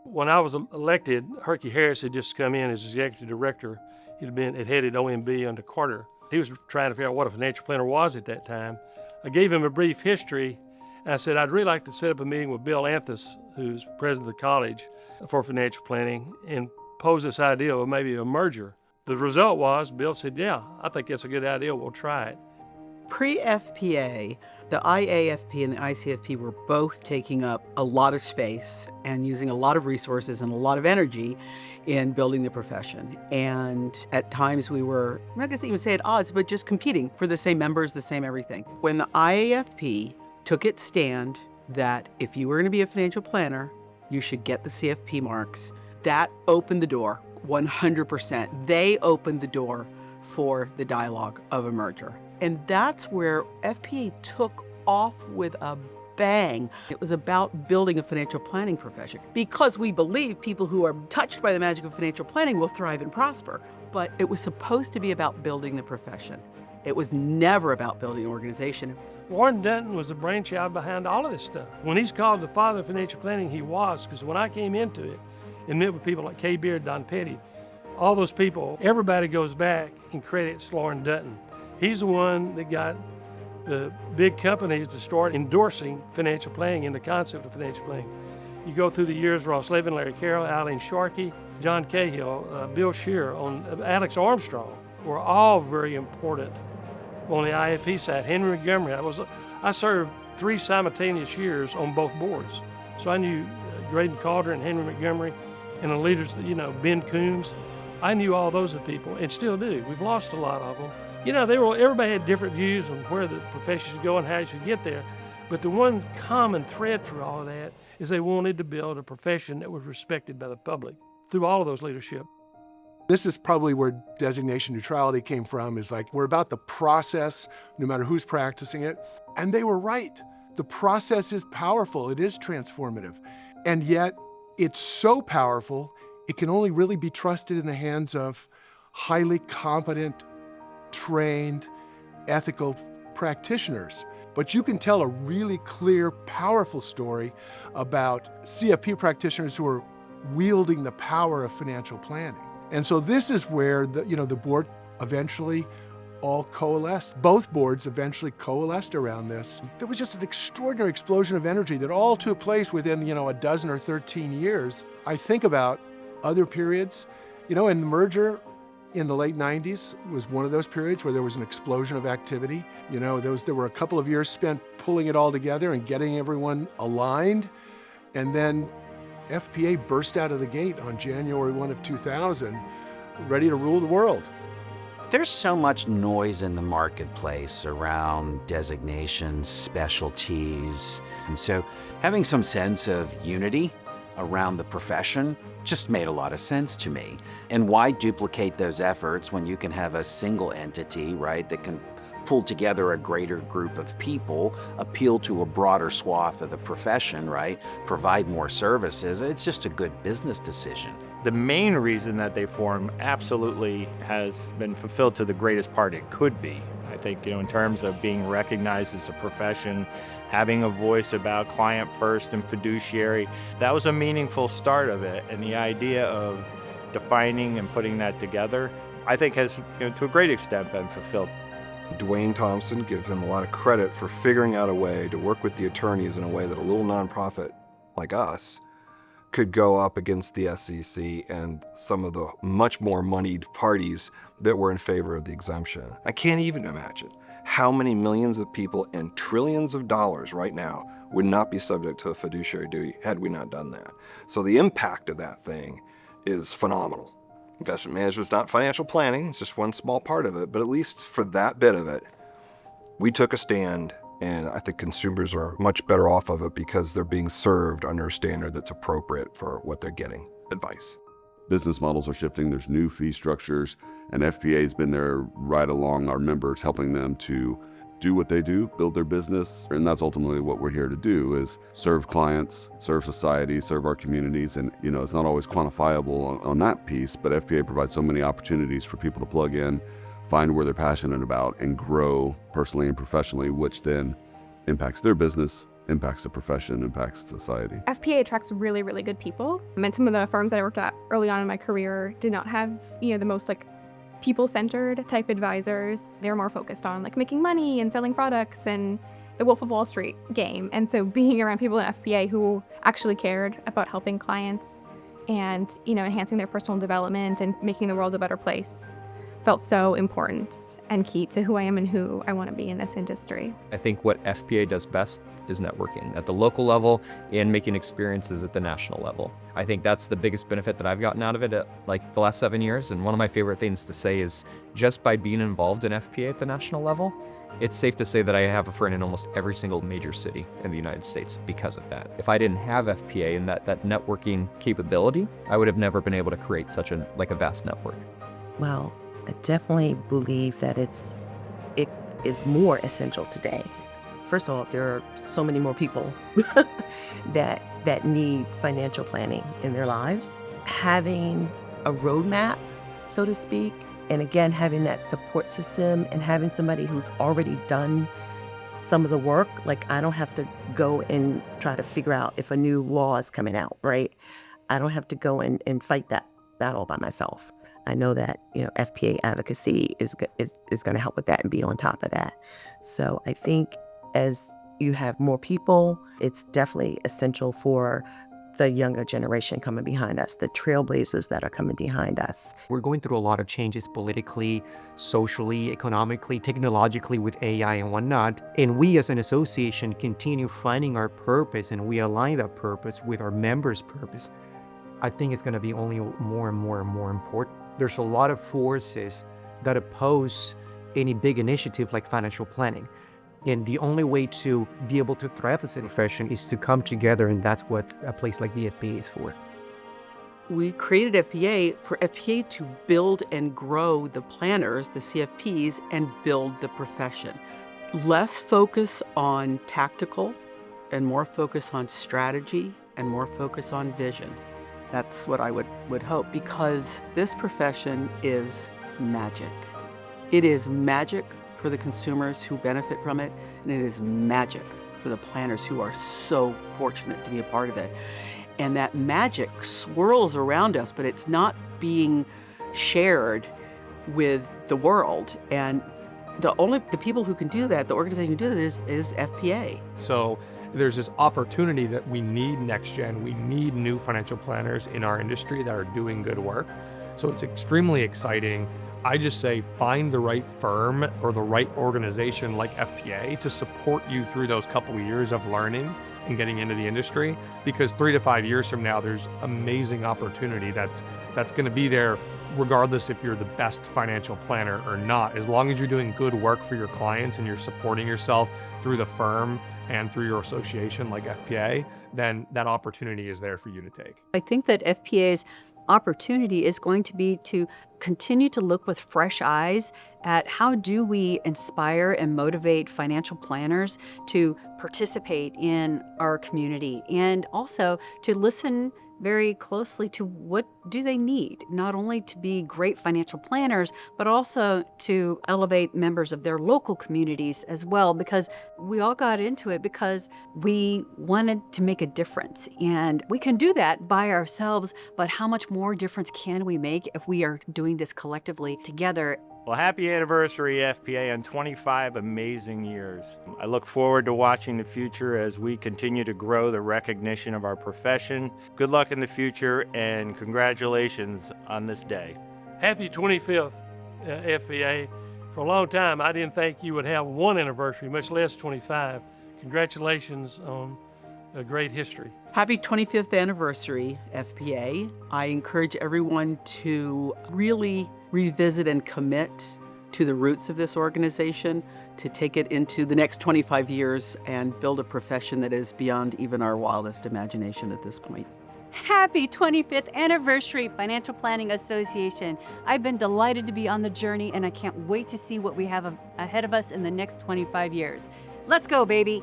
When I was elected, Herky Harris had just come in as executive director. Had headed OMB under Carter. He was trying to figure out what a financial planner was at that time. I gave him a brief history. And I said, I'd really like to set up a meeting with Bill Anthus, who's president of the college, for financial planning, and pose this idea of maybe a merger. The result was, Bill said, yeah, I think that's a good idea, we'll try it. Pre-FPA, the IAFP and the ICFP were both taking up a lot of space and using a lot of resources and a lot of energy in building the profession. And at times we were, I'm not going to even say at odds, but just competing for the same members, the same everything. When the IAFP took its stand that if you were going to be a financial planner, you should get the CFP marks, that opened the door 100%. They opened the door for the dialogue of a merger. And that's where FPA took off with a bang. It was about building a financial planning profession because we believe people who are touched by the magic of financial planning will thrive and prosper. But it was supposed to be about building the profession. It was never about building an organization. Warren Dutton was the brainchild behind all of this stuff. When he's called the father of financial planning, he was, because when I came into it and met with people like Kay Beard, Don Petty, all those people, everybody goes back and credits Warren Dutton. He's the one that got the big companies to start endorsing financial planning and the concept of financial planning. You go through the years, Ross Levin, Larry Carroll, Eileen Sharkey, John Cahill, Bill Shearer, Alex Armstrong were all very important on the IAP side. Henry Montgomery, I served 3 simultaneous years on both boards. So I knew Graydon Calder and Henry Montgomery and the leaders, Ben Coombs. I knew all those people and still do. We've lost a lot of them. Everybody had different views on where the profession should go and how it should get there. But the one common thread through all of that is they wanted to build a profession that was respected by the public through all of those leadership. This is probably where designation neutrality came from, is like, we're about the process, no matter who's practicing it. And they were right. The process is powerful. It is transformative. And yet it's so powerful, it can only really be trusted in the hands of highly competent, trained, ethical practitioners. But you can tell a really clear, powerful story about CFP practitioners who are wielding the power of financial planning. And so this is where the board eventually all coalesced. Both boards eventually coalesced around this. There was just an extraordinary explosion of energy that all took place within, a dozen or 13 years. I think about other periods, and the merger in the late 90s was one of those periods where there was an explosion of activity. There were a couple of years spent pulling it all together and getting everyone aligned. And then FPA burst out of the gate on January 1 of 2000, ready to rule the world. There's so much noise in the marketplace around designations, specialties, and so having some sense of unity around the profession just made a lot of sense to me. And why duplicate those efforts when you can have a single entity, right, that can pull together a greater group of people, appeal to a broader swath of the profession, right, provide more services. It's just a good business decision. The main reason that they form absolutely has been fulfilled to the greatest part it could be. I think, in terms of being recognized as a profession, having a voice about client first and fiduciary, that was a meaningful start of it. And the idea of defining and putting that together, I think has, to a great extent been fulfilled. Dwayne Thompson, give him a lot of credit for figuring out a way to work with the attorneys in a way that a little nonprofit like us could go up against the SEC and some of the much more moneyed parties that were in favor of the exemption. I can't even imagine how many millions of people and trillions of dollars right now would not be subject to a fiduciary duty had we not done that. So the impact of that thing is phenomenal. Investment management is not financial planning, it's just one small part of it, but at least for that bit of it, we took a stand, and I think consumers are much better off of it because they're being served under a standard that's appropriate for what they're getting, advice. Business models are shifting, there's new fee structures, and FPA has been there right along our members, helping them to do what they do, build their business, and that's ultimately what we're here to do, is serve clients, serve society, serve our communities, and it's not always quantifiable on that piece, but FPA provides so many opportunities for people to plug in, find where they're passionate about, and grow personally and professionally, which then impacts their business impacts the profession, impacts society. FPA attracts really, really good people. And some of the firms that I worked at early on in my career did not have, the most people-centered type advisors. They're more focused on making money and selling products and the Wolf of Wall Street game. And so being around people in FPA who actually cared about helping clients and, enhancing their personal development and making the world a better place felt so important and key to who I am and who I want to be in this industry. I think what FPA does best is networking at the local level and making experiences at the national level. I think that's the biggest benefit that I've gotten out of it at the last 7 years. And one of my favorite things to say is just by being involved in FPA at the national level, it's safe to say that I have a friend in almost every single major city in the United States because of that. If I didn't have FPA and that networking capability, I would have never been able to create such a vast network. Well, I definitely believe that it is more essential today. First of all, there are so many more people that need financial planning in their lives. Having a roadmap, so to speak, and again, having that support system and having somebody who's already done some of the work, I don't have to go and try to figure out if a new law is coming out, right? I don't have to go and fight that battle by myself. I know that, FPA advocacy is going to help with that and be on top of that. So I think as you have more people, it's definitely essential for the younger generation coming behind us, the trailblazers that are coming behind us. We're going through a lot of changes politically, socially, economically, technologically with AI and whatnot. And we as an association continue finding our purpose and we align that purpose with our members' purpose. I think it's going to be only more and more and more important. There's a lot of forces that oppose any big initiative like financial planning. And the only way to be able to thrive as a profession is to come together, and that's what a place like the FPA is for. We created FPA for FPA to build and grow the planners, the CFPs, and build the profession. Less focus on tactical and more focus on strategy and more focus on vision. That's what I would hope, because this profession is magic. It is magic for the consumers who benefit from it, and it is magic for the planners who are so fortunate to be a part of it. And that magic swirls around us, but it's not being shared with the world. And the people who can do that, the organization who can do that is FPA. So there's this opportunity that we need next gen. We need new financial planners in our industry that are doing good work. So it's extremely exciting. I just say find the right firm or the right organization like FPA to support you through those couple of years of learning and getting into the industry, because 3 to 5 years from now, there's amazing opportunity that's going to be there regardless if you're the best financial planner or not. As long as you're doing good work for your clients and you're supporting yourself through the firm and through your association like FPA, then that opportunity is there for you to take. I think that FPA's opportunity is going to be to continue to look with fresh eyes at how do we inspire and motivate financial planners to participate in our community, and also to listen very closely to what do they need, not only to be great financial planners, but also to elevate members of their local communities as well, because we all got into it because we wanted to make a difference. And we can do that by ourselves, but how much more difference can we make if we are doing this collectively together? Well, happy anniversary, FPA, on 25 amazing years. I look forward to watching the future as we continue to grow the recognition of our profession. Good luck in the future, and congratulations on this day. Happy 25th, FPA. For a long time, I didn't think you would have one anniversary, much less 25. Congratulations on a great history. Happy 25th anniversary, FPA. I encourage everyone to really revisit and commit to the roots of this organization, to take it into the next 25 years and build a profession that is beyond even our wildest imagination at this point. Happy 25th anniversary, Financial Planning Association. I've been delighted to be on the journey, and I can't wait to see what we have ahead of us in the next 25 years. Let's go, baby.